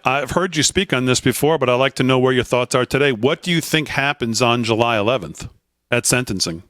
I've heard you speak on this before, but I'd like to know where your thoughts are today. What do you think happens on July 11th at sentencing?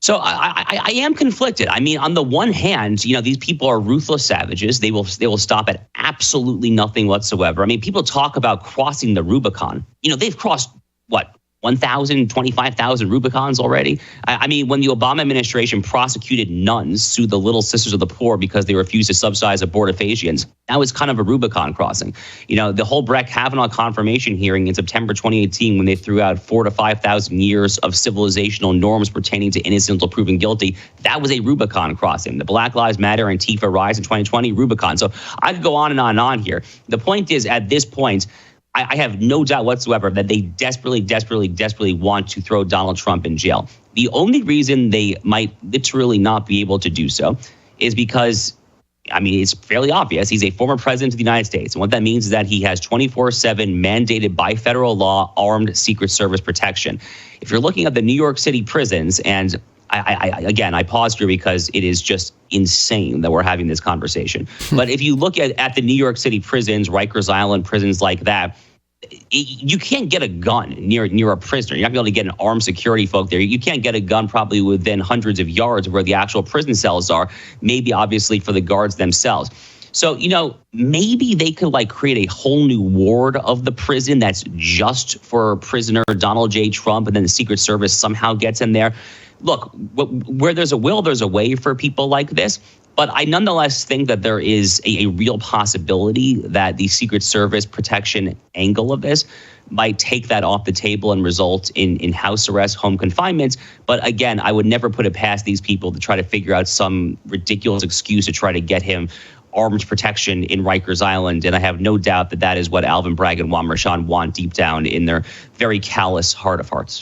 So I am conflicted. I mean, on the one hand, these people are ruthless savages. They will stop at absolutely nothing whatsoever. I mean, people talk about crossing the Rubicon. They've crossed what? 1,000, 25,000 Rubicons already. I mean, when the Obama administration prosecuted nuns, sued the Little Sisters of the Poor because they refused to subsidize abortifacients, that was kind of a Rubicon crossing. The whole Brett Kavanaugh confirmation hearing in September 2018, when they threw out 4,000 to 5,000 years of civilizational norms pertaining to innocence until proven guilty, that was a Rubicon crossing. The Black Lives Matter, Antifa rise in 2020, Rubicon. So I could go on and on and on here. The point is, at this point, I have no doubt whatsoever that they desperately, desperately, desperately want to throw Donald Trump in jail. The only reason they might literally not be able to do so is because, I mean, it's fairly obvious. He's a former president of the United States. And what that means is that he has 24/7 mandated by federal law armed Secret Service protection. If you're looking at the New York City prisons, and I paused here because it is just insane that we're having this conversation. But if you look at the New York City prisons, Rikers Island, prisons like that, you can't get a gun near a prisoner. You're not going to be able to get an armed security folk there. You can't get a gun probably within hundreds of yards of where the actual prison cells are, maybe obviously for the guards themselves. So, maybe they could create a whole new ward of the prison that's just for prisoner Donald J. Trump, and then the Secret Service somehow gets in there. Look, where there's a will, there's a way for people like this. But I nonetheless think that there is a real possibility that the Secret Service protection angle of this might take that off the table and result in house arrest, home confinement. But again, I would never put it past these people to try to figure out some ridiculous excuse to try to get him armed protection in Rikers Island. And I have no doubt that is what Alvin Bragg and Juan Merchan want deep down in their very callous heart of hearts.